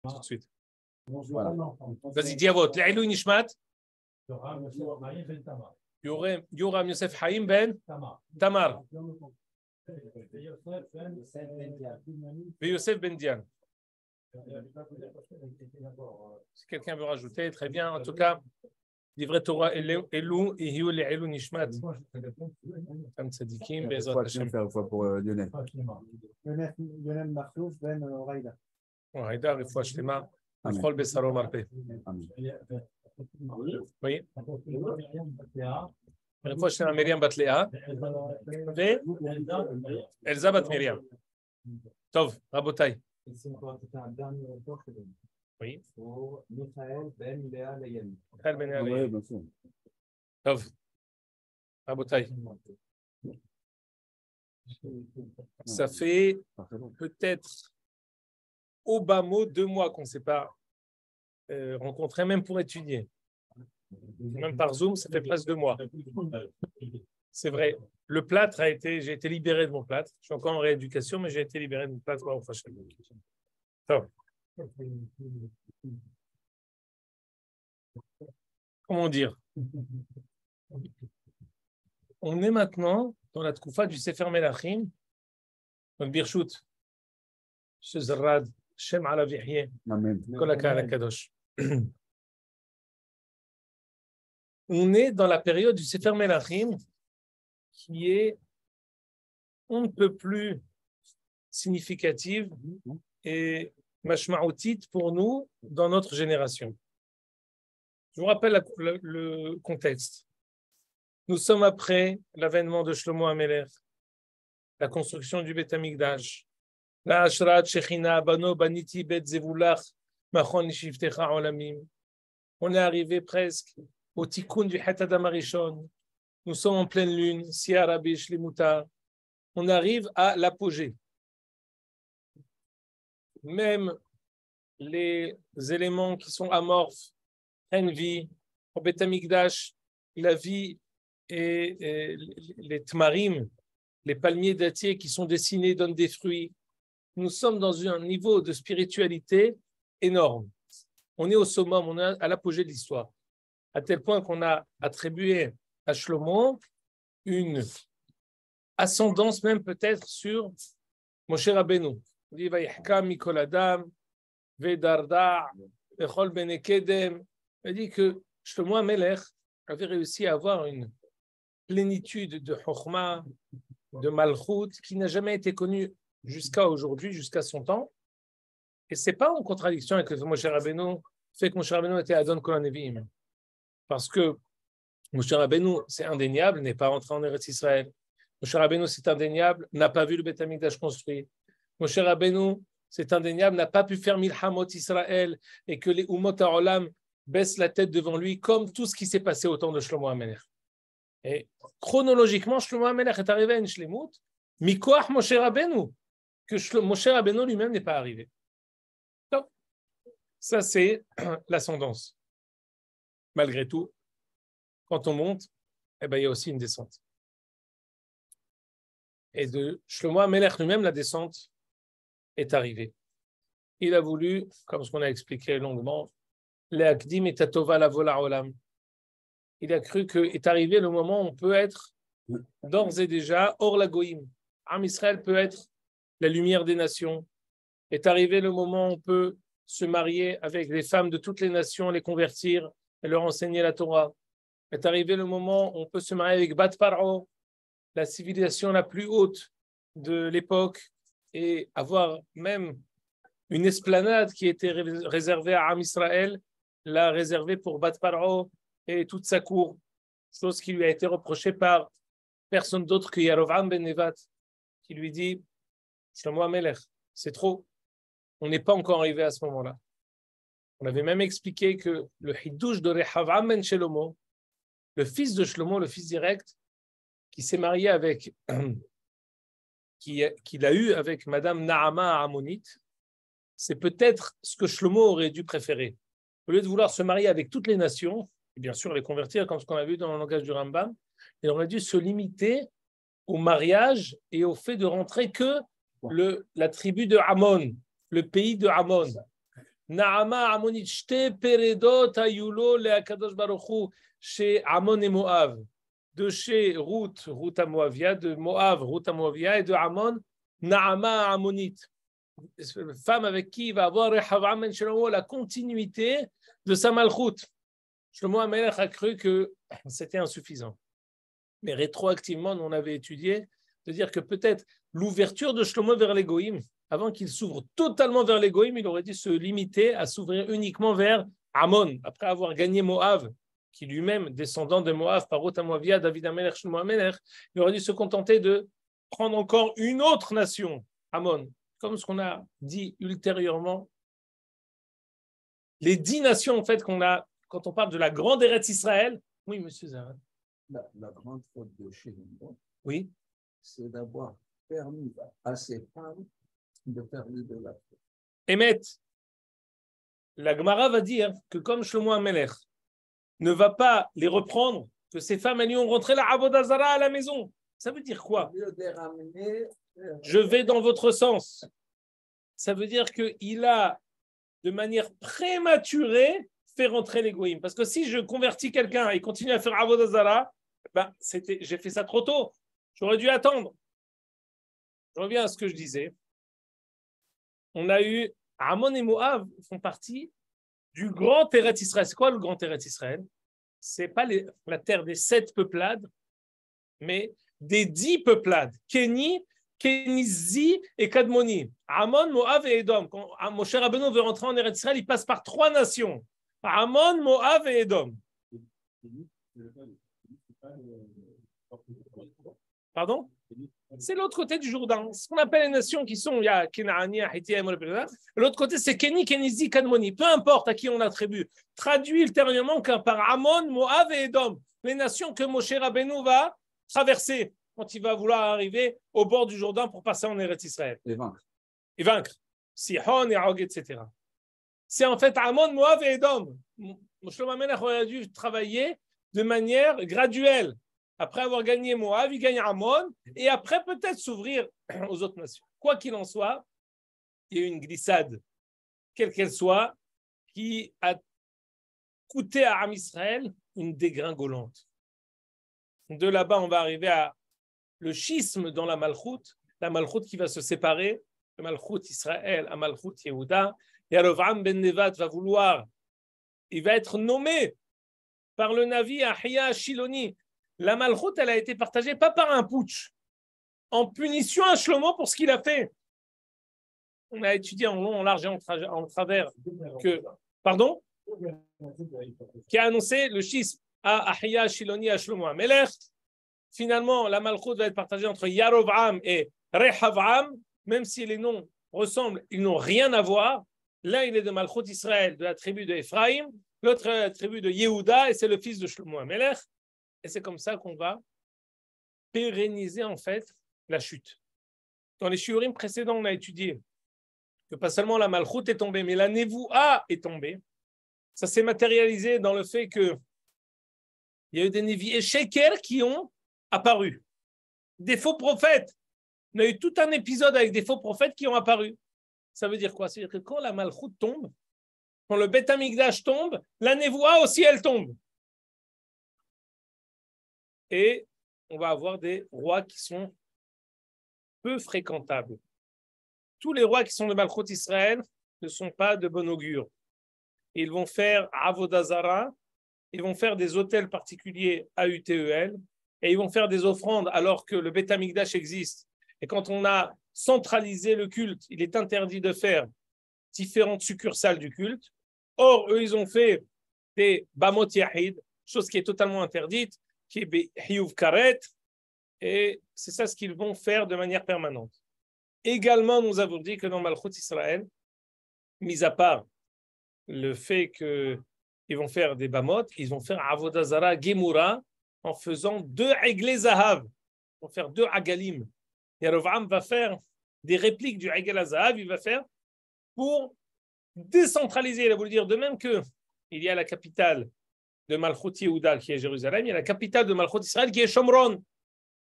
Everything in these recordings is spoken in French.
tout de suite. Voilà. Vas-y, dis à votre. L'Ailou Nishmat. Yoram Yosef Haïm Ben Tamar. Yosef Ben Dian. Si quelqu'un veut rajouter, très bien. En tout cas, Divrei Torah Elou et Hiou L'Ailou Nishmat. Tam Tzadikim, Bezrat Hashem. Faire fois pour Lionel. Lionel Martouf, Ben Raïda. Raïda, Refoua Shlema, Bechol Besaro Marpé. Oui. Refoua Shlema Myriam Bat Léa. Elsa Bat Myriam. Tov, Rabotai. Oui. Michael Ben Léa Leyen. Michael Ben Léa Oui, Leyen. bien sûr. Tov, Rabotai. Ça fait peut-être au bas mot 2 mois qu'on ne s'est pas rencontré, même pour étudier. Même par Zoom, ça fait presque 2 mois. C'est vrai. Le plâtre j'ai été libéré de mon plâtre. Je suis encore en rééducation, mais j'ai été libéré de mon plâtre. Comment dire? On est maintenant dans la Tkoufa du Sefer Melachim, dans le Birshut, Shezrad, Shem Alav Yahye, Kol HaKahal HaKadosh. On est dans la période du Sefer Melachim qui est on ne peut plus significative et mashma'otit pour nous dans notre génération. Je vous rappelle le contexte. Nous sommes après l'avènement de Shlomo HaMelech, la construction du Beth Amikdash, la Ashrat Shechina, Bano Baniti Bet Zevulach, Machon Nishivtecha Olamim. On est arrivé presque au Tikkun du Het Adam Arishon. Nous sommes en pleine lune, Siya Rabbi Shlemuta. On arrive à l'apogée. Même les éléments qui sont amorphes prennent vie. Au Beth Amikdash, la vie et les tmarim, les palmiers dattiers qui sont dessinés donnent des fruits. Nous sommes dans un niveau de spiritualité énorme. On est au summum, on est à l'apogée de l'histoire. À tel point qu'on a attribué à Shlomo une ascendance même peut-être sur Moshe Rabbeinu. Il dit Vayihka mikol adam vedarda vechol bene kedem. Il dit que Shlomo HaMelech avait réussi à avoir une plénitude de Chokhmah, de Malchut, qui n'a jamais été connue jusqu'à aujourd'hui, jusqu'à son temps. Et ce n'est pas en contradiction avec Moshe Rabbeinu, fait que Moshe Rabbeinu était Adon Kol HaNeviim. Parce que Moshe Rabbeinu, c'est indéniable, n'est pas rentré en Eretz Israël. Moshe Rabbeinu, c'est indéniable, n'a pas vu le Beth Amikdash construit. Moshe Rabbeinu, c'est indéniable, n'a pas pu faire Milhamot Israël et que les Umot HaOlam baissent la tête devant lui, comme tout ce qui s'est passé au temps de Shlomo HaMelech. Et chronologiquement, Shlomo HaMelech est arrivé à une Shlemut, Mikoach Moshe Rabbeinu, que Moshe Rabbeinu lui-même n'est pas arrivé. Donc, ça, c'est l'ascendance. Malgré tout, quand on monte, eh ben, il y a aussi une descente. Et de Shlomo HaMelech lui-même, la descente est arrivée. Il a voulu, comme ce qu'on a expliqué longuement, Le'akdim et tatova lavo la'olam. Il a cru qu'est arrivé le moment où on peut être d'ores et déjà hors la goïm. Am Israël peut être la lumière des nations. Est arrivé le moment où on peut se marier avec les femmes de toutes les nations, les convertir et leur enseigner la Torah. Est arrivé le moment où on peut se marier avec Bat Paro, la civilisation la plus haute de l'époque, et avoir même une esplanade qui était réservée à Am Israël, l'a réservée pour Bat Paro et toute sa cour, chose qui lui a été reprochée par personne d'autre que Yarovam ben Nevat, qui lui dit Shlomo HaMelech, c'est trop, on n'est pas encore arrivé à ce moment-là. On avait même expliqué que le Hiddush de Rehavam ben Shlomo, le fils de Shlomo, le fils direct, qui s'est marié avec, qu'il a eu avec Madame Naama Ammonite, c'est peut-être ce que Shlomo aurait dû préférer. Au lieu de vouloir se marier avec toutes les nations, et bien sûr les convertir, comme ce qu'on a vu dans le langage du Rambam, il aurait dû se limiter au mariage et au fait de rentrer que la tribu de Ammon, le pays de Ammon. Naama Amonit Shte Peredot Ayulo Leakadosh Baruchu chez Amon et Moab. De chez Ruth à Moavia, de Moab, Ruth à Moavia, et de Amon, Naama Amonit. Femme avec qui il va avoir Rehavam ben Shlomo la continuité de sa malchoute. Shlomo HaMelech a cru que c'était insuffisant. Mais rétroactivement, on avait étudié de dire que peut-être l'ouverture de Shlomo vers les Goïm, avant qu'il s'ouvre totalement vers les Goïm, il aurait dû se limiter à s'ouvrir uniquement vers Amon, après avoir gagné Moab, qui lui-même, descendant de Moab, par Ruth à Moavia, David HaMelech, Shlomo HaMelech, il aurait dû se contenter de prendre encore une autre nation, Amon. Comme ce qu'on a dit ultérieurement, les 10 nations en fait qu'on a quand on parle de la grande Eretz Israël. Oui, monsieur Zahra. La grande faute de chez nous, oui, c'est d'avoir permis à ces femmes de faire l'idolâtrie. Emet, la Gemara va dire que comme Shlomo HaMelech ne va pas les reprendre, que ces femmes elles lui ont rentré la Avodah Zara à la maison. Ça veut dire quoi? Au lieu de les ramener, je vais dans votre sens. Ça veut dire qu'il a, de manière prématurée, fait rentrer les goïms. Parce que si je convertis quelqu'un et continue à faire Avodah Zara, ben, j'ai fait ça trop tôt. J'aurais dû attendre. Je reviens à ce que je disais. On a eu Amon et Moab font partie du grand Eretz Israël. C'est quoi le grand Eretz Israël? C'est pas la terre des 7 peuplades, mais des 10 peuplades. Kéni, Kénizi et Kadmoni. Amon, Moab et Edom. Quand Moshe Rabbeinu veut rentrer en Eretz Israël, il passe par 3 nations. Amon, Moab et Edom. Pardon? C'est l'autre côté du Jourdain. Ce qu'on appelle les nations qui sont, il y a Kenaani, Hittite, l'autre côté, c'est Kéni, Kénizi, Kadmoni. Peu importe à qui on attribue. Traduit ultérieurement par Amon, Moab et Edom. Les nations que Moshe Rabbeinu va traverser quand il va vouloir arriver au bord du Jourdain pour passer en Eretz Israël. Et vaincre. Sihon et Og, etc. C'est en fait Amon, Moab et Edom. Shlomo HaMelech aurait dû travailler de manière graduelle. Après avoir gagné Moab, il gagne Amon, et après peut-être s'ouvrir aux autres nations. Quoi qu'il en soit, il y a eu une glissade, quelle qu'elle soit, qui a coûté à Am Israël une dégringolante. De là-bas, on va arriver à le schisme dans la Malchoute qui va se séparer, le Malchoute Israël à Malchoute Yehuda. Et Yerovam ben Nevat va vouloir, il va être nommé par le Navi Ahia Shiloni. La Malchoute, elle a été partagée pas par un putsch, en punition à Shlomo pour ce qu'il a fait. On a étudié en long, en large et en travers que, pardon, qui a annoncé le schisme à Ahia Shiloni à Shlomo HaMelech. Finalement, la Malchoute va être partagée entre Yarovam et Rehavam, même si les noms ressemblent, ils n'ont rien à voir. L'un, il est de Malchoute Israël, de la tribu de Ephraïm, l'autre, de la tribu de Yehuda, et c'est le fils de Shlomo HaMelech. Et c'est comme ça qu'on va pérenniser en fait la chute. Dans les shiurim précédents, on a étudié que pas seulement la Malchoute est tombée, mais la Nevoua est tombée. Ça s'est matérialisé dans le fait qu'il y a eu des Nevi'é Sheker qui ont apparu. Des faux prophètes. On a eu tout un épisode avec des faux prophètes qui ont apparu. Ça veut dire quoi? C'est-à-dire que quand la Malchoute tombe, quand le Beth Amikdash tombe, la Nevoua aussi elle tombe. Et on va avoir des rois qui sont peu fréquentables. Tous les rois qui sont de Malchoute Israël ne sont pas de bon augure. Ils vont faire Avodah Zara, ils vont faire des autels particuliers à UTEL, et ils vont faire des offrandes alors que le Beth Amikdash existe. Et quand on a centralisé le culte, il est interdit de faire différentes succursales du culte. Or, eux, ils ont fait des Bamot Yahid, chose qui est totalement interdite, qui est Hiyuv Karet, et c'est ça ce qu'ils vont faire de manière permanente. Également, nous avons dit que dans Malchoute Israël, mis à part le fait qu'ils vont faire des Bamot, ils vont faire Avodah Zara Gemura en faisant 2 Eglé Zahav. Ils vont faire 2 Agalim. Yerovam va faire des répliques du Egel Zahav, il va faire pour décentraliser. Il a voulu dire de même qu'il y a la capitale de Malchoute Yehuda qui est Jérusalem, il y a la capitale de Malchoute Israël qui est Shomron.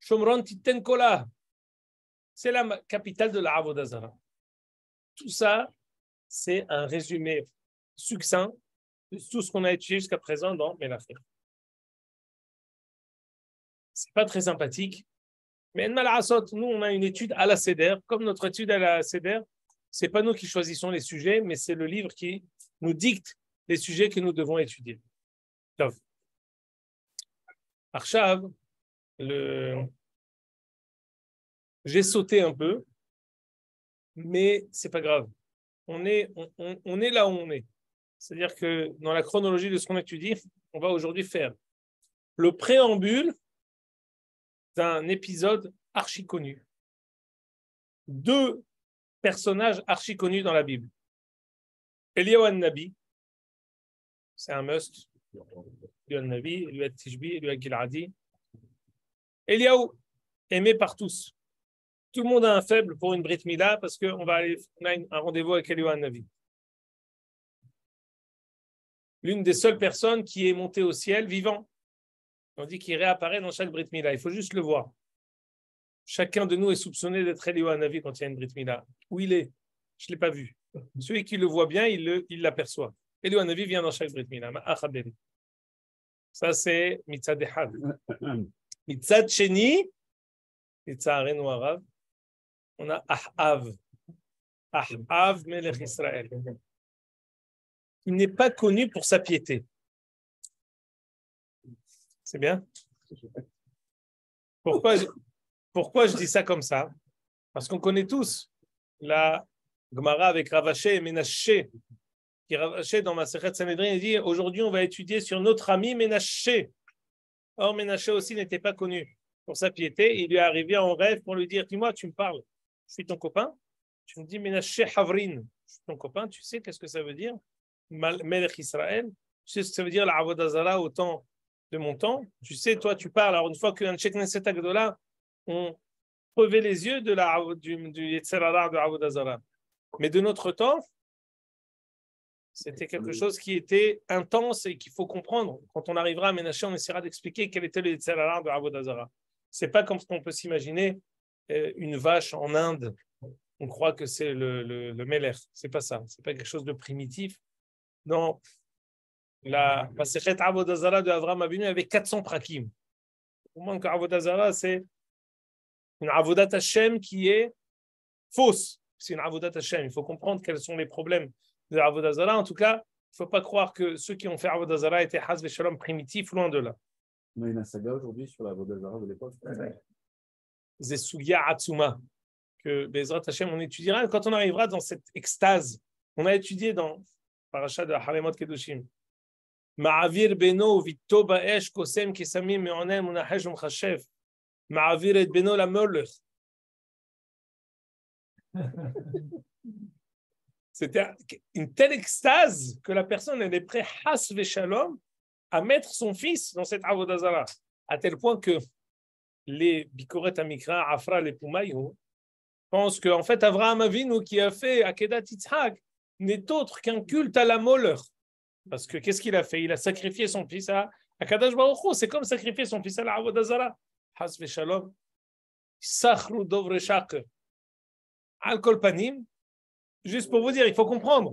Shomron Titen Kola. C'est la capitale de la Avodah Zara. Tout ça, c'est un résumé succinct de tout ce qu'on a étudié jusqu'à présent dans Melachim. C'est pas très sympathique, mais nous, on a une étude à la Seder. Comme notre étude à la Seder, c'est pas nous qui choisissons les sujets, mais c'est le livre qui nous dicte les sujets que nous devons étudier. Arshav, j'ai sauté un peu, mais c'est pas grave. On est là où on est. C'est-à-dire que dans la chronologie de ce qu'on étudie, on va aujourd'hui faire le préambule d'un épisode archi connu. 2 personnages archi connus dans la Bible. Eliyahu Nabi, c'est un must. Eliyahu Nabi, Eliyahu Tishbi, Eliyahu Giladi. Eliyahu, aimé par tous. Tout le monde a un faible pour une Brit Mila parce qu'on a un rendez-vous avec Eliyahu Nabi. L'une des seules personnes qui est montée au ciel vivant. On dit qu'il réapparaît dans chaque Brit Mila. Il faut juste le voir. Chacun de nous est soupçonné d'être Eliyahu Navi quand il y a une Brit Mila. Où il est? Je ne l'ai pas vu. Celui qui le voit bien, il l'aperçoit. Eliyahu Navi vient dans chaque Brit Mila. Ça, c'est Mitzad Echad. Mitzad Sheni, Mitzarenu Arav, on a Ahav. Ahav Melech Israël. Il n'est pas connu pour sa piété. C'est bien? Pourquoi je dis ça comme ça? Parce qu'on connaît tous la Gemara avec Ravaché et Ménaché. Qui Ravaché dans Masechet Sanhedrin, il dit aujourd'hui on va étudier sur notre ami Ménaché. Or Ménaché aussi n'était pas connu pour sa piété. Il lui est arrivé en rêve pour lui dire dis-moi, tu me parles, je suis ton copain. Tu me dis Ménaché Havrin, je suis ton copain. Tu sais qu'est-ce que ça veut dire? Melech Israël. Tu sais ce que ça veut dire la Avodah Zara au temps de mon temps. Tu sais, toi, tu parles. Alors, une fois qu'un Knesset Agdola, on crevait les yeux du Yetzer Hara de Avodah Zara. Mais de notre temps, c'était quelque chose qui était intense et qu'il faut comprendre. Quand on arrivera à Ménaché, on essaiera d'expliquer quel était le Yetzer Hara de Avodah Zara. C'est pas comme ce qu'on peut s'imaginer une vache en Inde. On croit que c'est le Melech. C'est pas ça. C'est pas quelque chose de primitif. Non. La Masechet Avodah Zara de Avraham Avinu avait 400 prakim. Au moins qu'Avodah Zara, c'est une Avodat Hashem qui est fausse. C'est une Avodat Hashem. Il faut comprendre quels sont les problèmes de Avodah Zara. En tout cas, il ne faut pas croire que ceux qui ont fait Avodah Zara étaient Haz Veshalom primitifs, loin de là. On a une saga aujourd'hui sur la Avodah Zara de l'époque. Zesugia Atsuma, que Bezrat Hashem, on étudiera quand on arrivera dans cette extase. On a étudié dans Parashat de Haremot Kedoshim. Ma'avir beno vito ba'esh kosem kesamim me'onem unahesh umchashev. Ma'avir et beno la molech. C'était une telle extase que la personne elle est prête, has veshalom, à mettre son fils dans cette avodah zara, à tel point que les Bikoret Amikra, Afra, les Poumaïou, pensent qu'en fait, Avraham Avinu qui a fait Akedat Yitzhak n'est autre qu'un culte à la Molech. Parce que qu'est-ce qu'il a fait? Il a sacrifié son fils à Kadosh Baruch Hu. C'est comme sacrifier son fils à la avodah zara. Has veshalom. Sachru dovre shak. Al kol panim. Juste pour vous dire, il faut comprendre.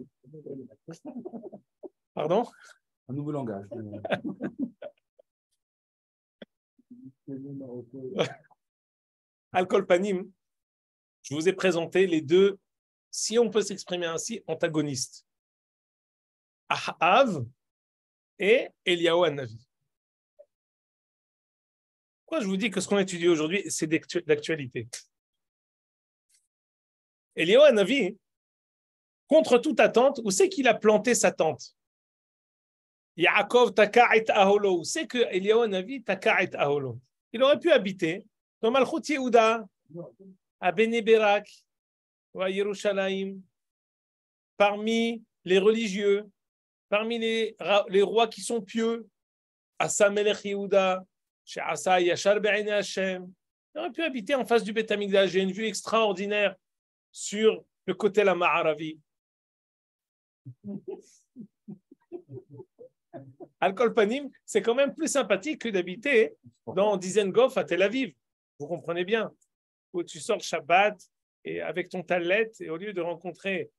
Pardon? Un nouveau langage. Al kol panim. Je vous ai présenté les deux, si on peut s'exprimer ainsi, antagonistes. Ahav et Eliyahu Navi. Pourquoi je vous dis que ce qu'on étudie aujourd'hui, c'est d'actualité? Eliyahu Navi, contre toute attente, où c'est qu'il a planté sa tente? Yaakov taka et aholo. Où c'est que Eliyahu Navi taka et aholo? Il aurait pu habiter dans Malchut Yehuda, à Bnei Berak, ou à Yerushalayim, parmi les religieux, parmi les rois qui sont pieux, Asa Melech Yehuda, chez Asa Yashar Be'ene Hashem, il aurait pu habiter en face du Beth Amikdash. J'ai une vue extraordinaire sur le côté la Ma'aravi. Al-Kol Panim, c'est quand même plus sympathique que d'habiter dans Dizengoff à Tel Aviv. Vous comprenez bien, où tu sors Shabbat et avec ton talet, et au lieu de rencontrer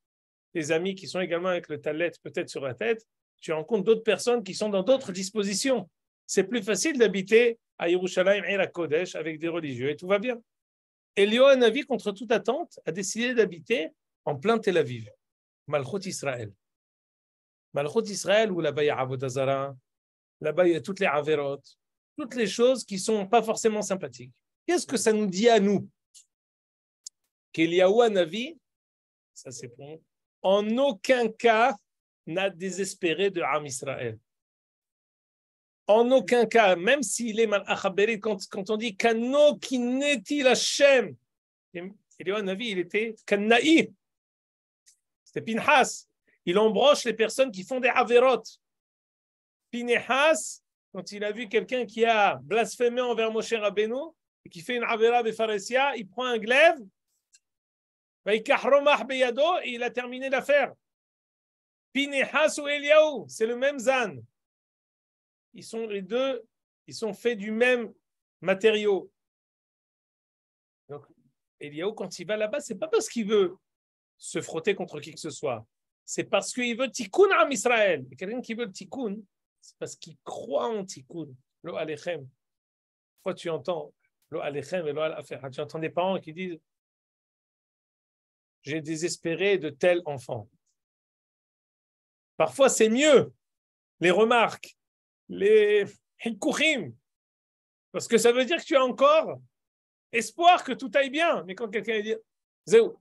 tes amis qui sont également avec le talet peut-être sur la tête, tu rencontres d'autres personnes qui sont dans d'autres dispositions. C'est plus facile d'habiter à Yerushalayim et à Kodesh avec des religieux et tout va bien. Eliyahu Hanavi, contre toute attente, a décidé d'habiter en plein Tel Aviv, Malchut Israël. Malchut Israël, où là-bas il y a Avodah Zarah, là-bas il y a toutes les Averot, toutes les choses qui ne sont pas forcément sympathiques. Qu'est-ce que ça nous dit à nous? Qu'Eliyahu Hanavi, ça c'est bon, en aucun cas n'a désespéré de Am Israël. En aucun cas, même s'il est mal-achabéri, quand on dit Kano kineti Hashem, Eliyahu Hanavi, il était Kannaï, c'était Pinhas. Il embroche les personnes qui font des averot. Pinhas, quand il a vu quelqu'un qui a blasphémé envers Moshe Rabbeinu et qui fait une avera befaresia, il prend un glaive, et il a terminé l'affaire. Pinhas ou Eliyahu, c'est le même zan. Ils sont les deux, ils sont faits du même matériau. Donc, Eliyahu, quand il va là-bas, c'est pas parce qu'il veut se frotter contre qui que ce soit. C'est parce qu'il veut tikkun am Israël. Et quelqu'un qui veut le tikkun, c'est parce qu'il croit en tikkun. Lo alechem. Pourquoi tu entends lo alechem et lo alafer? Tu entends des parents qui disent j'ai désespéré de tel enfant. Parfois, c'est mieux les remarques, les hikouchim, parce que ça veut dire que tu as encore espoir que tout aille bien. Mais quand quelqu'un dit Zéou,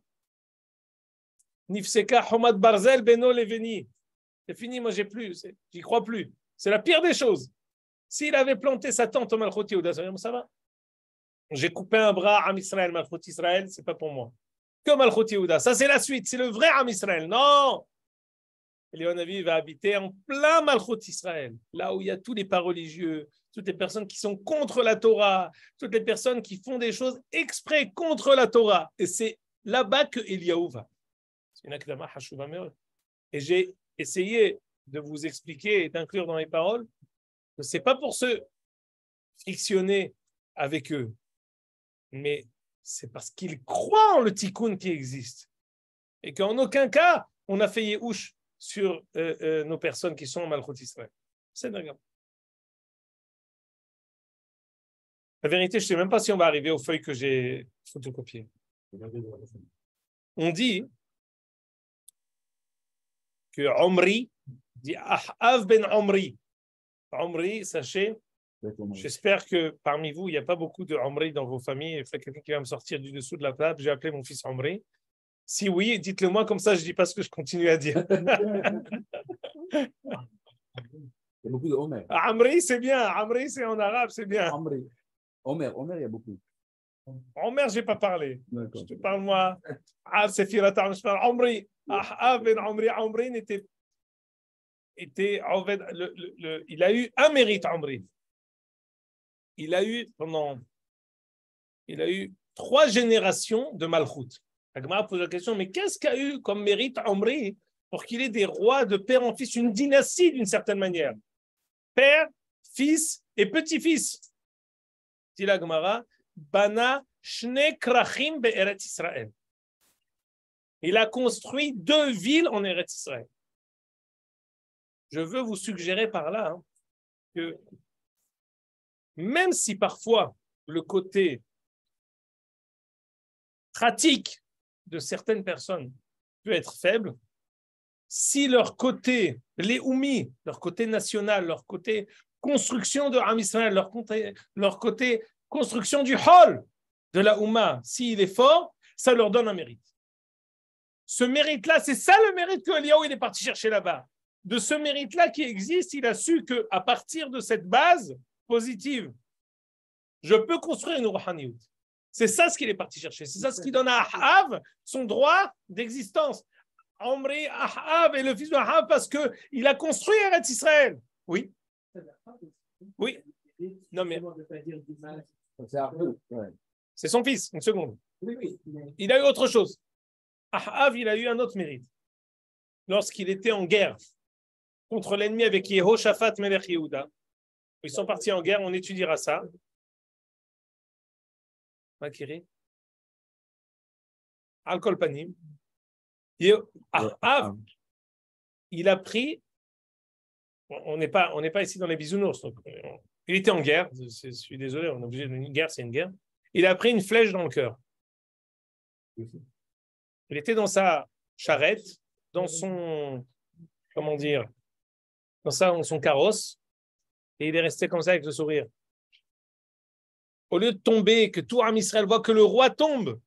Nifseka Homad Barzel Beno Leveni, c'est fini, moi j'y crois plus. C'est la pire des choses. S'il avait planté sa tente au Malchut Yehuda, ça va. J'ai coupé un bras à Am Israël, Malchut Israël, c'est pas pour moi. Que Malchut Yehuda, ça c'est la suite, c'est le vrai Am Israël. Non! Eliyahu Hanavi va habiter en plein Malchut Israël, là où il y a tous les pas religieux, toutes les personnes qui sont contre la Torah, toutes les personnes qui font des choses exprès contre la Torah. Et c'est là-bas que Eliyahu va. C'est une akdama hashuva meod. Et j'ai essayé de vous expliquer et d'inclure dans mes paroles que ce n'est pas pour se frictionner avec eux, mais c'est parce qu'ils croient en le tikkun qui existe. Et qu'en aucun cas, on a fait yéhouch sur nos personnes qui sont en Malchut Israël. C'est d'accord. La vérité, je ne sais même pas si on va arriver aux feuilles que j'ai photocopiées. On dit que Omri dit Ahav ben Omri. Omri, sachez, j'espère que parmi vous, il n'y a pas beaucoup de Omri dans vos familles. Il faut quelqu'un qui va me sortir du dessous de la table. J'ai appelé mon fils Omri. Si oui, dites-le moi, comme ça je ne dis pas ce que je continue à dire. Il y a beaucoup de Omer. Omri, c'est bien. Omri, c'est en arabe, c'est bien. Omer, il y a beaucoup. Omer, je n'ai pas parlé. Je te parle, moi. Je parle Omri. Omri était il a eu un mérite, Omri. Il a eu 3 générations de Malchut. La Gemara pose la question, mais qu'est-ce qu'a eu comme mérite Omri pour qu'il ait des rois de père en fils, une dynastie d'une certaine manière? Père, fils et petit-fils. Dit la Gemara, Bana Shne Krachim be'Eretz Israël. Il a construit 2 villes en Eretz Israël. Je veux vous suggérer par là que même si parfois le côté pratique de certaines personnes peut être faible, si leur côté léoumi, leur côté national, leur côté construction de Am Israël, leur côté construction du hall de la Oumma, s'il est fort, ça leur donne un mérite. Ce mérite-là, c'est ça le mérite que Eliyahu il est parti chercher là-bas. De ce mérite-là qui existe, il a su qu'à partir de cette base positive, je peux construire une Rouhaniout. C'est ça ce qu'il est parti chercher. C'est ça ce qui donne à Ahav son droit d'existence. Omri, Ahav est le fils de Ahav parce qu'il a construit Eretz Israël. Oui. Oui. Non mais c'est son fils. Une seconde. Il a eu autre chose. Ahav, il a eu un autre mérite. Lorsqu'il était en guerre contre l'ennemi avec Yehoshaphat Melech Yehuda, ils sont partis en guerre, on étudiera ça. Makiri. Al Kol Panim. Ahav, il a pris, on n'est pas ici dans les bisounours, donc, il était en guerre, je suis désolé, on est obligé d'une guerre, c'est une guerre. Il a pris une flèche dans le cœur. Il était dans sa charrette, dans son, comment dire, dans son carrosse, et il est resté comme ça avec le sourire. Au lieu de tomber, que tout Am Israël voit que le roi tombe,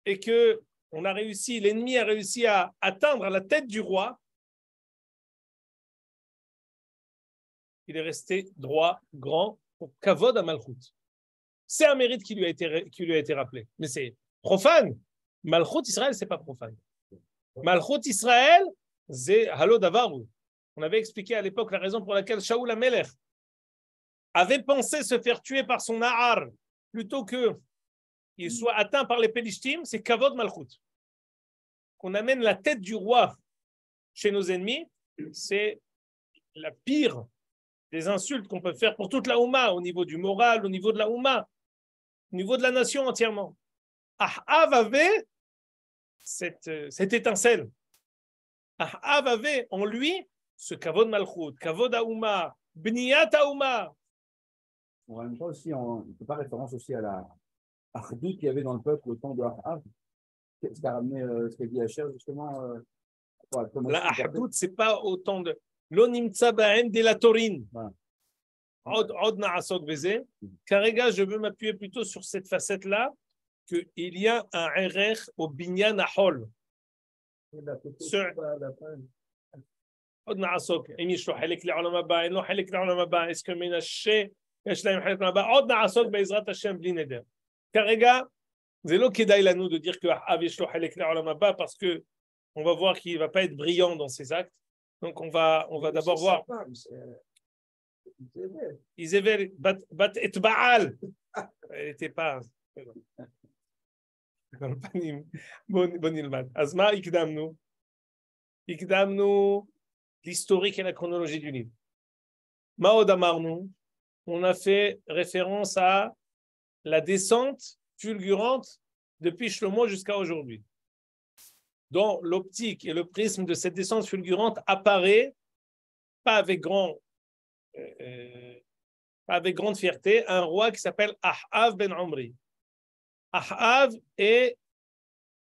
et que l'ennemi a réussi à atteindre la tête du roi, il est resté droit, grand, pour Kavod à Malchut. C'est un mérite qui lui a été rappelé. Mais c'est profane. Malchut Israël, c'est pas profane. Malchut Israël, c'est Halo Davaru. On avait expliqué à l'époque la raison pour laquelle Shaoul HaMelech avait pensé se faire tuer par son Nahar plutôt qu'il soit atteint par les Pélishtim, c'est Kavod Malchut. Qu'on amène la tête du roi chez nos ennemis, c'est la pire des insultes qu'on peut faire pour toute la Oumma, au niveau du moral, au niveau de la Oumma, au niveau de la nation entièrement. Ahav avait cette étincelle. Ahav avait en lui ce Kavod Malchut, Kavod Aoumma, Bniyat Aoumma. En même temps aussi, on ne fait pas référence aussi à la Achdout qu'il y avait dans le peuple au temps de Ahav. Ce qu'a ramené ce qu'a dit Hacher, justement. La Ahdout, ce n'est pas autant de. L'onimtsa ba'en de la Taurine. Od na'asok beze. Karega, je veux m'appuyer plutôt sur cette facette-là, qu'il y a un erech au binyan ahol. עוד נעסוק, אם יש לו חלק לעולם הבא, אין לו חלק לעולם הבא, est-ce que מנשה יש להם חלק לעולם הבא, עוד נעסוק בעזרת השם בלי נדר. כרגע, זה לא כדאי לנו de dire que Ahav יש לו חלק לעולם הבא, parce que on va voir qu'il ne va pas être brillant dans ses actes. Donc on va d'abord voir. Isabelle, bat et Baal. Elle n'était pas. Bon ilmad. Azma, ikdamnu. Ikdamnu l'historique et la chronologie du livre. Maod Amarnu, on a fait référence à la descente fulgurante depuis Shlomo jusqu'à aujourd'hui. Dans l'optique et le prisme de cette descente fulgurante apparaît, pas avec grande fierté, un roi qui s'appelle Ahav ben Omri. Ahav est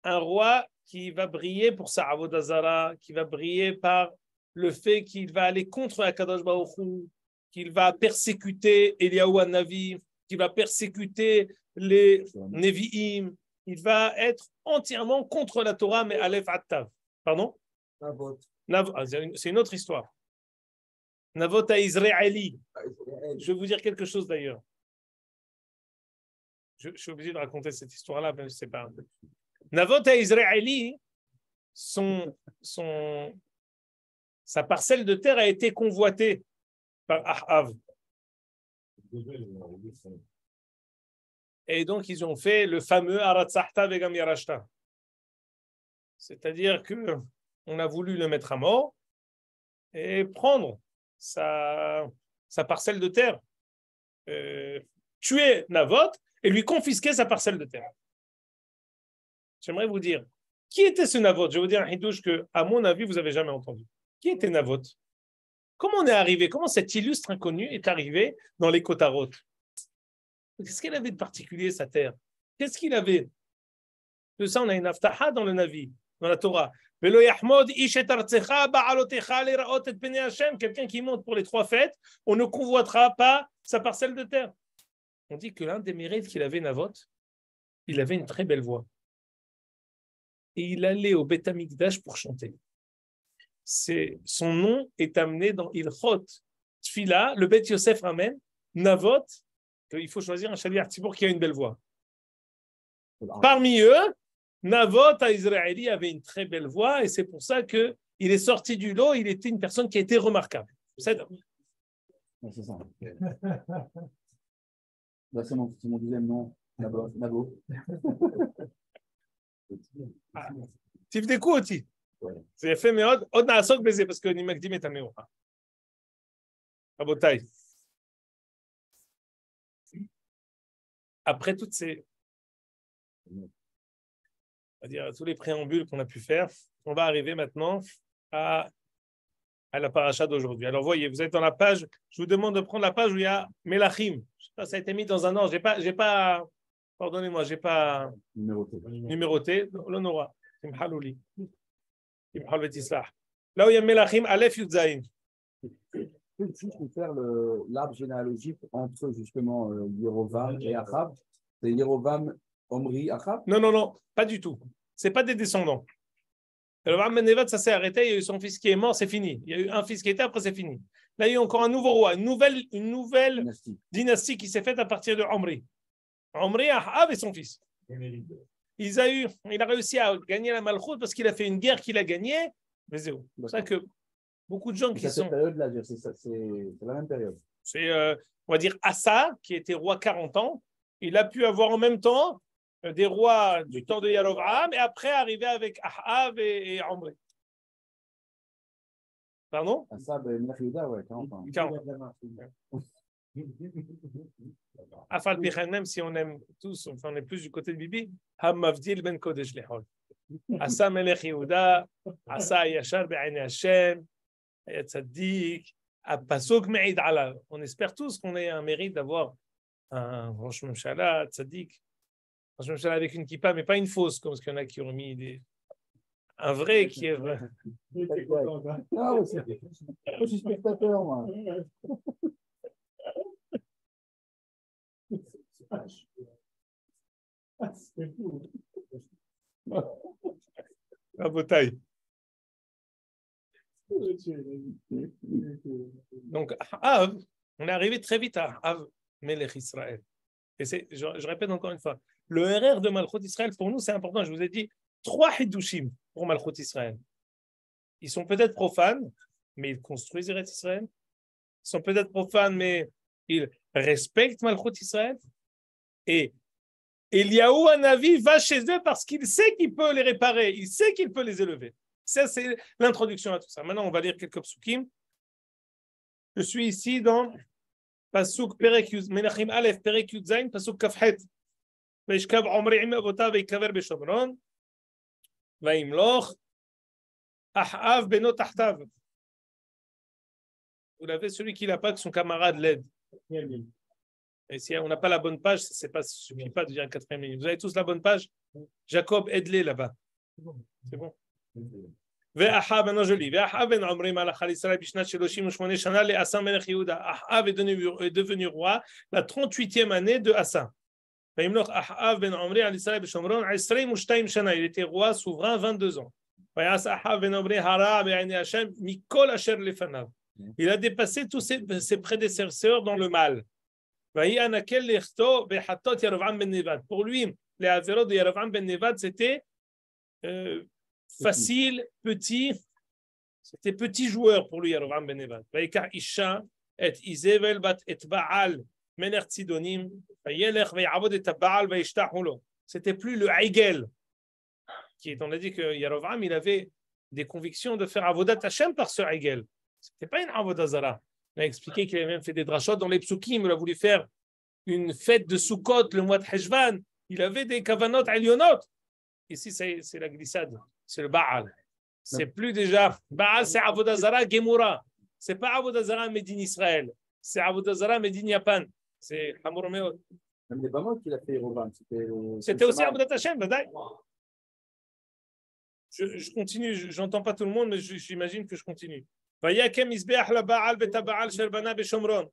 un roi qui va briller pour sa Avodah Zara, qui va briller par le fait qu'il va aller contre Akadosh Baruch Hu, qu'il va persécuter Eliyahu Hanavi, qu'il va persécuter les Nevi'im. Il va être entièrement contre la Torah, mais Aleph Attav. Pardon? Navot. C'est une autre histoire. Navot à Israéli. Je vais vous dire quelque chose d'ailleurs. Je suis obligé de raconter cette histoire-là, mais je ne sais pas. Navot à Israéli, sa parcelle de terre a été convoitée par Ahav. Et donc, ils ont fait le fameux Aratzahta vegam yarashta. C'est-à-dire qu'on a voulu le mettre à mort et prendre sa parcelle de terre, tuer Navot et lui confisquer sa parcelle de terre. J'aimerais vous dire, qui était ce Navot? Je vais vous dire un hidouche que, à mon avis, vous n'avez jamais entendu. Qui était Navot? Comment on est arrivé? Comment cet illustre inconnu est arrivé dans les Kotarot? Qu'est-ce qu'il avait de particulier, sa terre? Qu'est-ce qu'il avait? De ça, on a une aftaha dans le Navi, dans la Torah. Quelqu'un qui monte pour les 3 fêtes, on ne convoitera pas sa parcelle de terre. On dit que l'un des mérites qu'il avait, Navot, il avait une très belle voix. Et il allait au Beth Amikdash pour chanter. Son nom est amené dans Ilchot Tfila, le Beth Yosef ramène, Navot, qu'il faut choisir un Shaliach Tzibour qui a une belle voix. Parmi eux, Navot à Israéli avait une très belle voix et c'est pour ça qu'il est sorti du lot, il était une personne qui a été remarquable. C'est ça. Là, c'est mon deuxième nom, Navo. תבדקו אותי. זה יפה מאוד. עוד נעסוק בזה, parce que אני מקדים את המאוחר. רבותיי. Après toutes ces, on va dire, tous les préambules qu'on a pu faire, on va arriver maintenant à la paracha d'aujourd'hui. Alors, voyez, vous êtes dans la page, je vous demande de prendre la page où il y a Melachim. Je sais pas, ça a été mis dans un ordre. J'ai pas, pardonnez-moi, j'ai pas numéroté. L'honora. Timhalouli. Timhal Vetislah. Là où il y a Melachim, Aleph Yudzaïn. Si je peux faire l'arbre généalogique entre justement Yerovam et Achab, c'est Yerovam, Omri, Achab? Non, pas du tout. C'est pas des descendants. Alors, Ben Nevat, ça s'est arrêté, il y a eu son fils qui est mort, c'est fini. Il y a eu un fils qui était, après c'est fini. Là, il y a eu encore un nouveau roi, une nouvelle dynastie qui s'est faite à partir de Omri. Omri, Ahab et son fils. Il a réussi à gagner la Malchoute parce qu'il a fait une guerre qu'il a gagnée. Mais c'est pour ça que beaucoup de gens qui sont... Cette période-là, c'est la même période. C'est, on va dire, Asa, qui était roi 40 ans. Il a pu avoir en même temps des rois du temps de Yerovam et après arriver avec Ahab et Omri. Pardon? Ahab et Yehuda, ouais, 40 ans. Afal Pichen, même si on aime tous, enfin on est plus du côté de Bibi, Hamavdil ben Kodesh Lehol. Asa Melech Yehuda, Asa Yashar Be'aini Hashem, Tzaddik, Pasuk Me'id Ala. On espère tous qu'on ait un mérite d'avoir un Rosh Mimshala, Tzaddik. Je me suis avec une kippa, mais pas une fausse, comme ce qu'il y en a qui ont mis un vrai qui est vrai. Non, je suis spectateur, moi. La bataille. Donc, Av, on est arrivé très vite à Av, Melech Israël. Et je répète encore une fois, le RR de Malchut Israël, pour nous, c'est important. Je vous ai dit 3 Hidushim pour Malchut Israël. Ils sont peut-être profanes, mais ils construisent Eretz Israël. Ils sont peut-être profanes, mais ils respectent Malchut Israël. Et Eliyahu Hanavi va chez eux parce qu'il sait qu'il peut les réparer, il sait qu'il peut les élever. Ça, c'est l'introduction à tout ça. Maintenant, on va lire quelques psukim. Je suis ici dans Pasuk Perek Yud, Menachim Aleph, Perek Yud Zayin, Pasuk Kafhet. וישכב עמרי עם אבותיו ויקבר בשומרון וימלוך אחאב בנו תחתיו. Vous l'avez, celui qui n'a pas que son camarade l'aide. Et si on n'a pas la bonne page, ça ne suffit pas de dire un 4e ligne. Vous avez tous la bonne page? Jacob, aide-les là-bas. C'est bon. ואחאב, maintenant je lis. ואחאב בן עמרי מלך על ישראל בשנת 38 שנה לאסא מלך יהודה. אחאב est devenu roi la 38e année de Asa. Il était roi souverain 22 ans. Il a dépassé tous ses prédécesseurs dans le mal. Pour lui, les avéros de Yerovam ben Nevat, c'était facile, petit. C'était petit joueur pour lui, Yerovam ben Nevat. C'était plus le Aigel. On a dit que Yerovam, il avait des convictions de faire Avodat Hashem par ce Aigel. Ce n'était pas une Avodah Zara. On a expliqué qu'il avait même fait des drachot dans les psukim. Il a voulu faire une fête de Sukkot le mois de Heshvan. Il avait des kavanot alionot. Ici, c'est la glissade. C'est le Baal. C'est plus déjà. Baal, c'est Avodah Zara Gemura. C'est pas Avodah Zara Médine Israël. C'est Avodah Zara Médine Japan. C'est Hamour Meod. Même les Bamot qu'il a fait Yerovam, c'était aussi Avodat Hashem, Badaï. Je continue, j'entends pas tout le monde, mais j'imagine que je continue. Vayakem Isbeach la Baal beta Baal Sherbana Beshomron.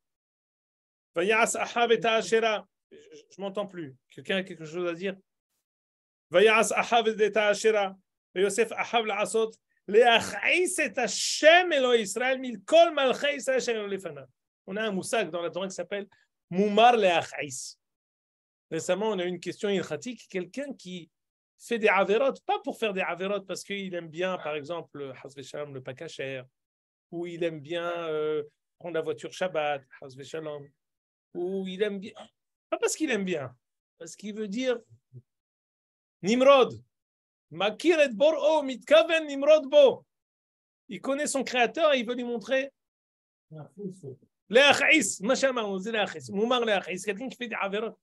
Vayas Ahab beta Ashera. Je m'entends plus. Quelqu'un a quelque chose à dire? Vayas Ahab beta Ashera. Yosef Ahab la Asot. Leachais et Hashem Elo Israël mil kol malchei Israël Hashem Elo Lefana. On a un moussag dans la Torah qui s'appelle Moumar Leachais. Récemment, on a eu une question ilchatique, quelqu'un qui fait des averot, pas pour faire des averot parce qu'il aime bien, par exemple, le pakacher, ou il aime bien prendre la voiture Shabbat, ou il aime bien, pas parce qu'il aime bien, parce qu'il veut dire Nimrod, Makir et Bor'o, Mitkaven Nimrod Bo. Il connaît son créateur et il veut lui montrer Leachais, Mashama, on dit Leachais, Moumar Leachais, quelqu'un qui fait des averot.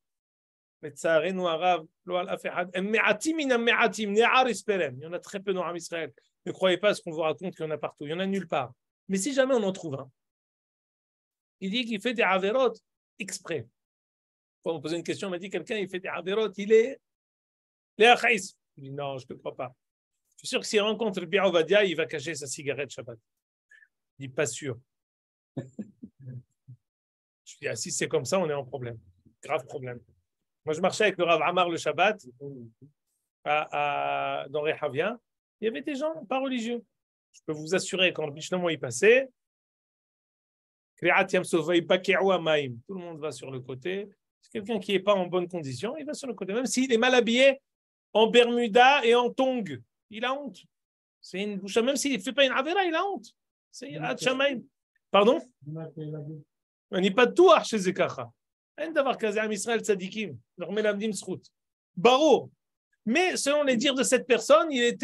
לצערנו הרב, לא על אף אחד, הם מעטים מן המעטים, נער יספרם. Il y en a très peu dans Am Israël. Ne croyez pas à ce qu'on vous raconte qu'il y en a partout. Il y en a nulle part. Mais si jamais on en trouve un, il dit qu'il fait des avérotes exprès. Quand on me posait une question, on m'a dit quelqu'un, il fait des avérotes, il est achaïs. Je dis non, je ne te crois pas. Je suis sûr que s'il rencontre le Rabbi Ovadia, il va cacher sa cigarette Shabbat. Je dis pas sûr. Je dis, ah, si c'est comme ça, on est en problème. Grave problème. Moi, je marchais avec le Rav Amar le Shabbat dans Rehavia. Il y avait des gens pas religieux. Je peux vous assurer, quand le Bishnomo y passait, tout le monde va sur le côté. C'est quelqu'un qui n'est pas en bonne condition, il va sur le côté. Même s'il est mal habillé, en Bermuda et en tongs, il a honte. C'est une bouche, même s'il ne fait pas une avera, il a honte. C'est Hachamaim. Pardon? On n'est pas tout chez Zekacha. Un d'avoir casé à Israël Tzadikim. Leur melamdim s'rout. Barreau. Mais selon les dires de cette personne, il est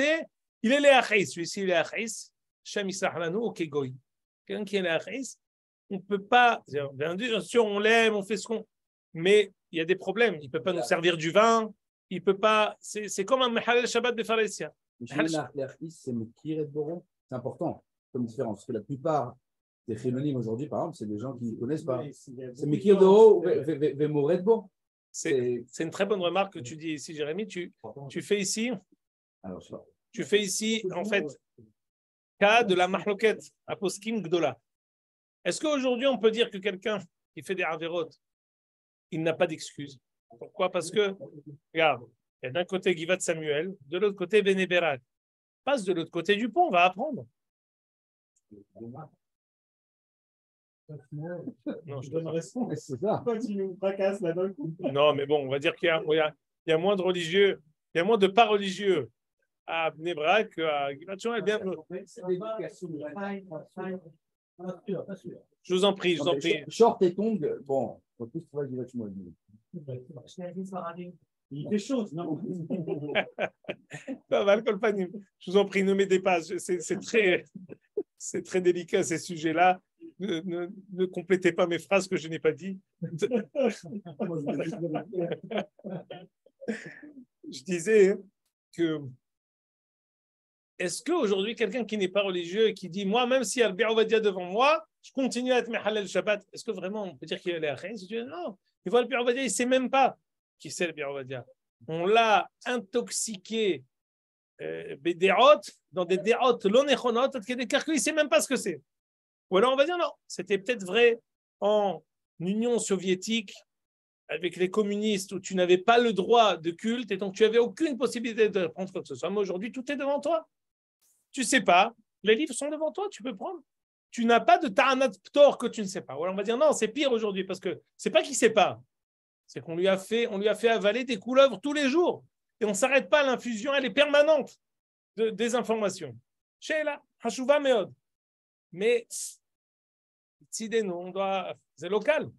Léachis. Celui-ci, il est Léachis. Shem Yisrahlanu au Kegoy. Quelqu'un qui est Léachis, on ne peut pas. Bien sûr, on l'aime, on fait ce qu'on. Mais il y a des problèmes. Il ne peut pas nous servir du vin. Il ne peut pas. C'est comme un Mehalel Shabbat Befalesia. Léachis, c'est Mekir et Boron. C'est important comme différence. Parce que la plupart des Chilonimes aujourd'hui, par exemple, c'est des gens qui ne connaissent pas. C'est Mekir de haut, Vemoret Bo. C'est une très bonne remarque que tu dis ici, Jérémy. Tu fais ici. Alors, tu fais ici, en fait, cas de la mahloket, aposkim gdola. Est-ce qu'aujourd'hui, on peut dire que quelqu'un qui fait des avérotes, il n'a pas d'excuse? Pourquoi? Parce que, regarde, il y a d'un côté Givat Samuel, de l'autre côté Benéberak. Passe de l'autre côté du pont, on va apprendre. Non, je donne réponse. C'est ça. Tu nous fracasses là d'un coup. Non, mais bon, on va dire qu'il y a moins de religieux, il y a moins de pas religieux à Bnei Brak qu'à Givat Samuel. Je vous en prie, je vous en prie. Short et tongs, bon, en plus, tu vois, Givat Samuel. Il fait chaud, non? Je vous en prie, ne m'aidez pas. C'est très délicat ces sujets-là. Ne complétez pas mes phrases que je n'ai pas dit. Je disais que est-ce qu'aujourd'hui, quelqu'un qui n'est pas religieux et qui dit moi, même s'il y a le Rabbi Ovadia devant moi, je continue à être Mehalel Shabbat, est-ce que vraiment on peut dire qu'il est à Chen? Non, il voit le Rabbi Ovadia, il ne sait même pas qui c'est le Rabbi Ovadia. On l'a intoxiqué dans des dérotes l'onechonot, il ne sait même pas ce que c'est. Ou alors on va dire non, c'était peut-être vrai en Union soviétique avec les communistes où tu n'avais pas le droit de culte et donc tu n'avais aucune possibilité de prendre quoi que ce soit. Mais aujourd'hui, tout est devant toi. Tu ne sais pas, les livres sont devant toi, tu peux prendre. Tu n'as pas de ta'anat ptor que tu ne sais pas. Ou alors on va dire non, c'est pire aujourd'hui parce que c'est pas qu'il ne sait pas, c'est qu'on lui a fait avaler des couleuvres tous les jours et on ne s'arrête pas, l'infusion, elle est permanente de désinformation. Sheila, Hashuva Meod. Mais c'est local.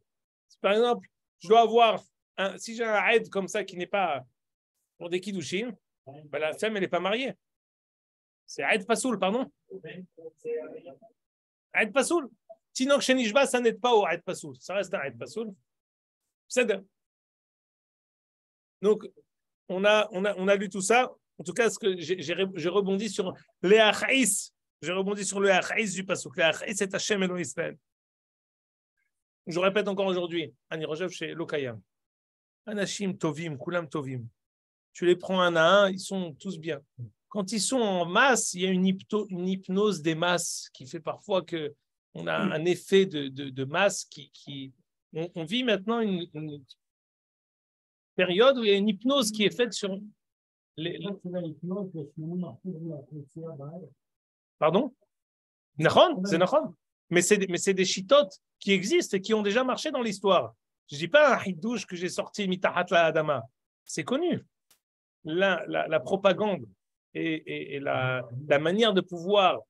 Par exemple, je dois avoir si j'ai un aide comme ça qui n'est pas pour des kiddushin, ben la femme elle n'est pas mariée. C'est aide pasoul, pardon. Aide pasoul. Sinon Shenishba, ça n'aide pas au aide pasoul. Ça reste un aide pasoul. Donc on a vu tout ça. En tout cas, ce que j'ai rebondi sur les achaïs. J'ai rebondi sur le achaïs du pasouk. Le achaïs, c'est Hashem Elohim Israël. Je répète encore aujourd'hui, Ani Rojev chez Lokayam. Anashim Tovim, Kulam Tovim. Tu les prends un à un, ils sont tous bien. Quand ils sont en masse, il y a une hypnose des masses qui fait parfois qu'on a un effet de masse on vit maintenant une période où il y a une hypnose qui est faite sur les... Pardon? C'est Nachon. Mais c'est des chitotes qui existent et qui ont déjà marché dans l'histoire. Je ne dis pas un hidouche que j'ai sorti mitahat la adama. C'est connu. La propagande et la manière de pouvoir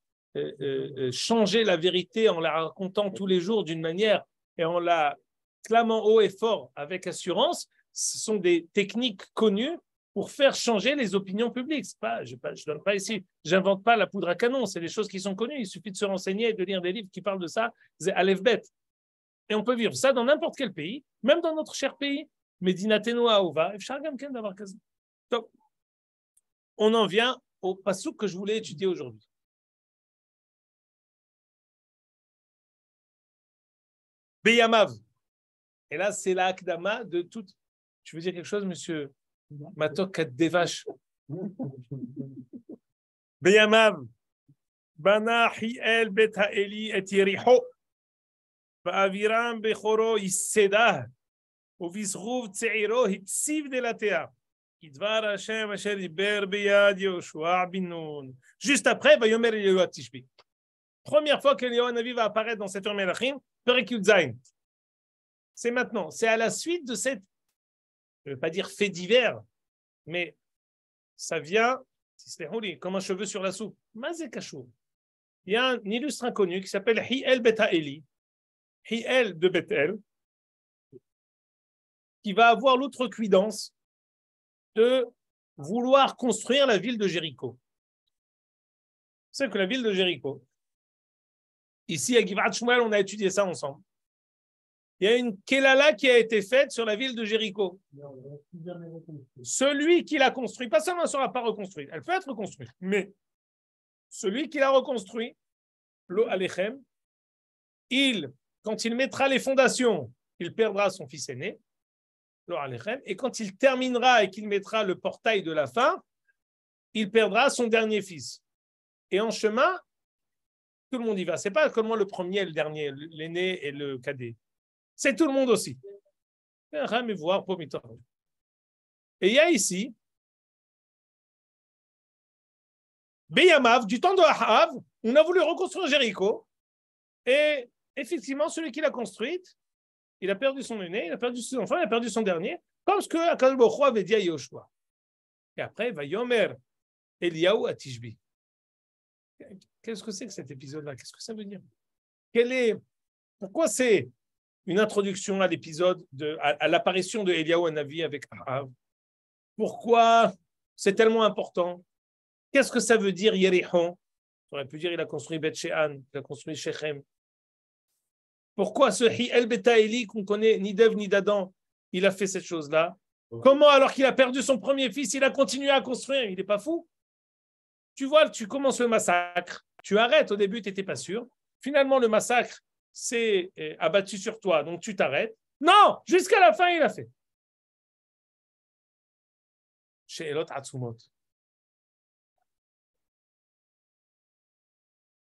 changer la vérité en la racontant tous les jours d'une manière et en la clamant haut et fort avec assurance, ce sont des techniques connues pour faire changer les opinions publiques. Je ne donne pas ici, j'invente pas la poudre à canon, c'est des choses qui sont connues. Il suffit de se renseigner et de lire des livres qui parlent de ça, c'est Aleph Bet. Et on peut vivre ça dans n'importe quel pays, même dans notre cher pays. Medina Tenoa Ouva, on en vient au passouk que je voulais étudier aujourd'hui. Beyamav. Et là, c'est la akdama de toute. Tu veux dire quelque chose, monsieur Matok des vaches? Beyamav. Bana Hiel bet Haeli et Yericho. Ba'aviram bechoro Yissedah. Uvisruv Tseiro Hitsiv de la Tea. Idvar Hashem Asher Diber Beyad Yoshua bin Nun. Juste après, Vayomer Eliyahu Tishbi. Première fois que Eliyahu Hanavi va apparaître dans cette Melachim, Perek Yud Zayin. C'est maintenant. C'est à la suite de cette, je ne veux pas dire fait divers, mais ça vient, comme un cheveu sur la soupe. Mazé Kachou. Il y a un illustre inconnu qui s'appelle Hiel Bet Haeli, Hiel de Bethel, qui va avoir l'outrecuidance de vouloir construire la ville de Jéricho. C'est que la ville de Jéricho, ici à Givat Shmuel, on a étudié ça ensemble. Il y a une Kelala qui a été faite sur la ville de Jéricho. Celui qui l'a construit, pas seulement ne sera pas reconstruite, elle peut être reconstruite, mais celui qui l'a reconstruit, Lo Alechem, quand il mettra les fondations, il perdra son fils aîné, Lo Alechem, et quand il terminera et qu'il mettra le portail de la fin, il perdra son dernier fils. Et en chemin, tout le monde y va. Ce n'est pas seulement le premier et le dernier, l'aîné et le cadet. C'est tout le monde aussi. Et il y a ici, Beyamav, du temps de Ahav, on a voulu reconstruire Jéricho. Et effectivement, celui qui l'a construite, il a perdu son aîné, il a perdu ses enfants, il a perdu son dernier, comme ce que Akadosh Baruch Hu avait dit à Yoshua. Et après, va Yomer Eliyahu à Tishbi. Qu'est-ce que c'est que cet épisode-là? Qu'est-ce que ça veut dire? Pourquoi c'est une introduction à l'épisode, à l'apparition de Eliyahu Hanavi avec Ahav? Pourquoi c'est tellement important? Qu'est-ce que ça veut dire Yerichon? On aurait pu dire il a construit Beth She'an, il a construit Shechem. Pourquoi ce Hiel Betaeli qu'on connaît ni d'Ève ni d'Adam, il a fait cette chose-là? Comment, alors qu'il a perdu son premier fils, il a continué à construire? Il n'est pas fou? Tu vois, tu commences le massacre, tu arrêtes, au début tu n'étais pas sûr. Finalement, le massacre s'est abattu sur toi, donc tu t'arrêtes. Non, jusqu'à la fin, il a fait. Chez Elot Atzumot.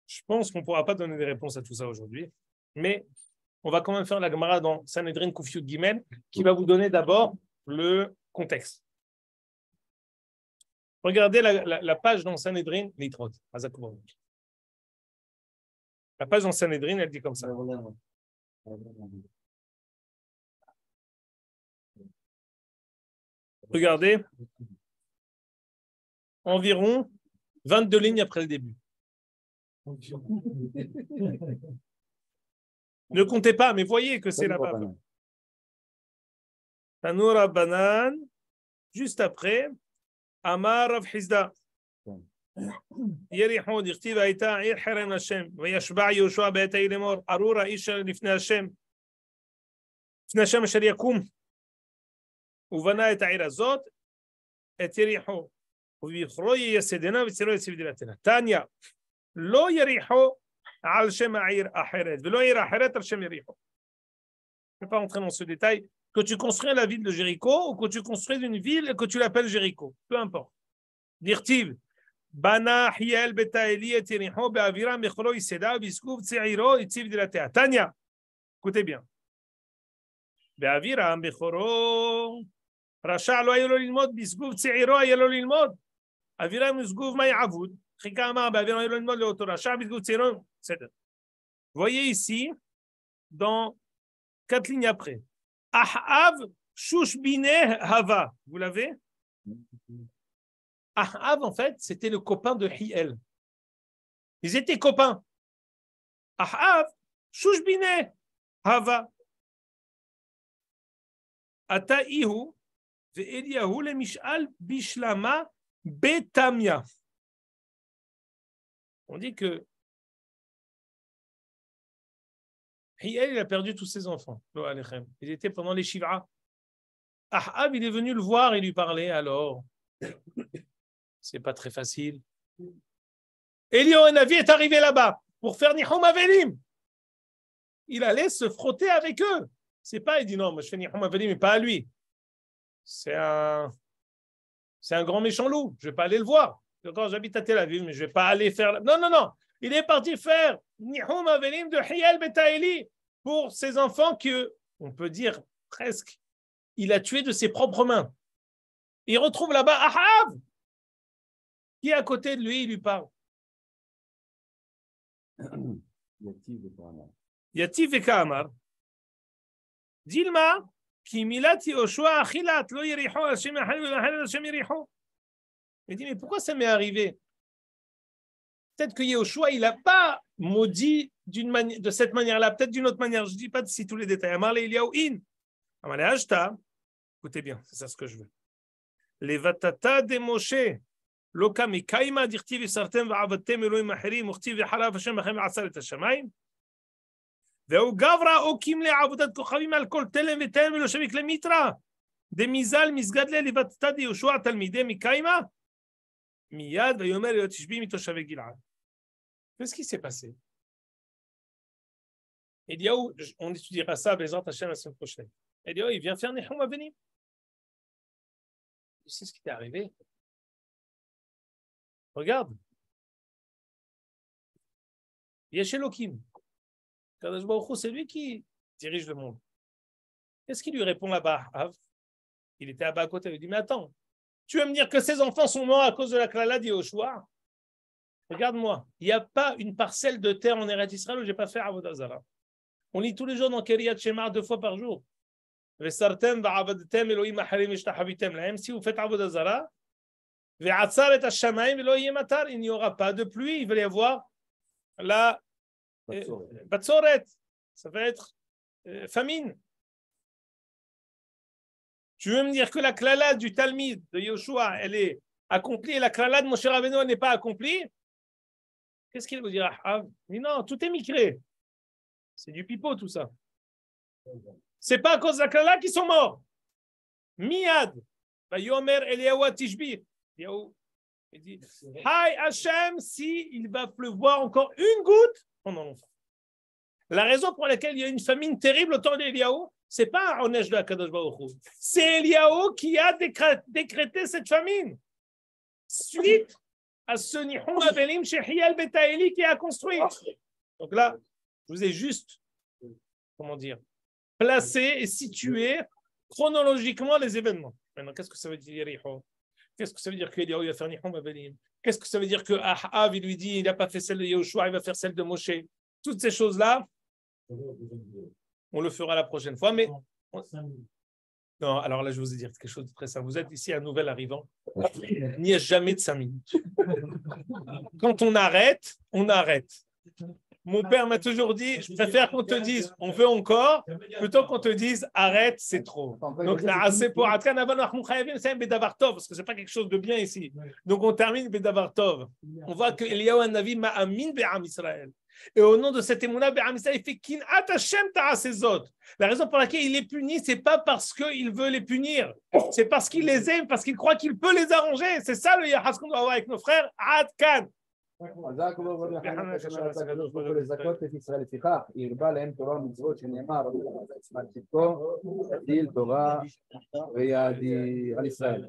Je pense qu'on ne pourra pas donner des réponses à tout ça aujourd'hui, mais on va quand même faire la Gemara dans Sanhedrin Kuf Yud Gimel, qui va vous donner d'abord le contexte. Regardez la page dans Sanhedrin, Litrot, Azakoumou. La page dans Sanhedrin, elle dit comme ça. Regardez, environ 22 lignes après le début. Ne comptez pas, mais voyez que c'est là-bas. Tanoura Banan, juste après, Amar Rav Hizda. יריחו דכתיב הייתה עיר חרם השם וישבע יהושע בעת ההיא לאמור ארור האיש לפני השם אשר יקום ובנה את העיר הזאת את יריחו ובבחרו ייסדנה וצירו יציב דלתנה. תניא לא יריחו על שם העיר אחרת ולא עיר אחרת על שם יריחו. Je ne vais pas entrer dans ce détail. Que tu construis la ville de Jéricho ou que tu construis une ville et que tu l'appelles Jéricho, peu importe. Dirtiv Bana Hiel Betaeli et Yericho be'avira mecholo Yiseda biskuf tzeiro itziv dilatea. Tanya, écoutez bien. Be'avira mechoro Rasha lo ayelo lilmod biskuf tzeiro ayelo lilmod. Avira biskuf ma yavud. Chika amar be'avira ayelo lilmod leoto Rasha biskuf tzeiro. Voyez ici dans 4 lignes après. Ahav Shushbine Hava. Vous l'avez? Ahav, en fait, c'était le copain de Hiel. Ils étaient copains. Ahav Shushbine Hava. Ata Ihu ve'Eliyahu le Mishal Bishlama Betamia. On dit que Hiel, il a perdu tous ses enfants. Il était pendant les Shiva. Ahav, il est venu le voir et lui parler. Alors, c'est pas très facile. Eliyahu Hanavi est arrivé là-bas pour faire Nihum Avelim. Il allait se frotter avec eux. C'est pas, il dit non, moi je fais Nihum Avelim, mais pas à lui. C'est un grand méchant loup. Je vais pas aller le voir. Quand j'habite à Tel Aviv, mais je vais pas aller faire. Non, non, non. Il est parti faire Nihum Avelim de Hiel Betaeli pour ses enfants que, on peut dire presque, il a tué de ses propres mains. Il retrouve là-bas Ahav, qui est à côté de lui, il lui parle. Yativ et Kamar. Dilma, qui milat Yoshua achilat, lo yeriho, Hashem yachal, Hashem yeriho. Il dit, mais pourquoi ça m'est arrivé? Peut-être que Yoshua, il n'a pas maudit de cette manière-là, peut-être d'une autre manière. Je ne dis pas ici tous les détails. Amarle Eliyahu in. Amarle Ashta. Écoutez bien, c'est ça ce que je veux. Les vatata de Moshe. Loka mikaima dirtiv sartem va'avatem Elohim achirim uchtiv v'harav Hashem achem v'asar et hashamayim. Ve'u gavra okim le'avodat kochavim al kol telem v'telem v'lo shavik lemitra. De mizal mizgadle les vatata de Yoshua talmideh mikaima. Miyad ve'yomer yotishbi mitoshavei Gilad. Qu'est-ce qui s'est passé? Eliyahu, on étudiera ça, Bezrat Hashem, la semaine prochaine. Eliyahu, il vient faire Nihum Avelim. Tu sais ce qui t'est arrivé? Regarde. Yesh Elokim. Kadosh Baruch Hu, c'est lui qui dirige le monde. Qu'est-ce qu'il lui répond là-bas? Il était là-bas à côté. Il lui dit, mais attends, tu veux me dire que ses enfants sont morts à cause de la klala d'Yoshua? Regarde-moi, il n'y a pas une parcelle de terre en Eretz Israël où je n'ai pas fait Avodah Zara. On lit tous les jours dans Keriyat Shema 2 fois par jour. Même si vous faites Avodah Zara, il n'y aura pas de pluie, il va y avoir la Batsoret. Ça va être famine. Tu veux me dire que la klala du Talmid de Yoshua, elle est accomplie et la klala de Moshe Rabbeinu, elle n'est pas accomplie? Qu'est-ce qu'il vous dira? Ah, mais non, tout est micré. C'est du pipeau, tout ça. C'est pas à cause de la klala qu'ils sont morts. Miyad. Yomer Eliyahu Tishbi. Il dit, Hay Hashem, si il va pleuvoir encore une goutte pendant longtemps. La raison pour laquelle il y a une famine terrible au temps d'Eliyahu, c'est pas un neige de la Kadosh Baruch Hu. C'est Eliyahu qui a décrété cette famine. Suite à ce Nihum Avelim chez Hiel Betaeli qui a construit. Donc là, je vous ai juste, comment dire, placé et situé chronologiquement les événements. Maintenant, qu'est-ce que ça veut dire Yericho? Qu'est-ce que ça veut dire qu'Eliyahu va faire Nihum Avelim? Qu'est-ce que ça veut dire que Ahav, il lui dit, il n'a pas fait celle de Yehoshua, il va faire celle de Moshe? Toutes ces choses-là, on le fera la prochaine fois, mais... Non, alors là, je vous ai dit quelque chose de très simple. Vous êtes ici un nouvel arrivant. Il n'y a jamais de 5 minutes. Quand on arrête, on arrête. Mon père m'a toujours dit, je préfère qu'on te dise, on veut encore, plutôt qu'on te dise, arrête, c'est trop. Donc, parce que ce n'est pas quelque chose de bien ici. Donc, on termine Bedavar Tov. On voit que Eliyahu Hanavi ma'amin be'am Israël. Et au nom de cet émouna, be'am Israël, il fait kin'at Hashem ta'asezot. La raison pour laquelle il les punit, c'est pas parce qu'il veut les punir, c'est parce qu'il les aime, parce qu'il croit qu'il peut les arranger. C'est ça le yahas qu'on doit avoir avec nos frères. Ad kan. לזכות את ישראל לפיכך, ירבה להם תורה ומצוות שנאמר, צדקו, גיל תורה ויעדי על ישראל.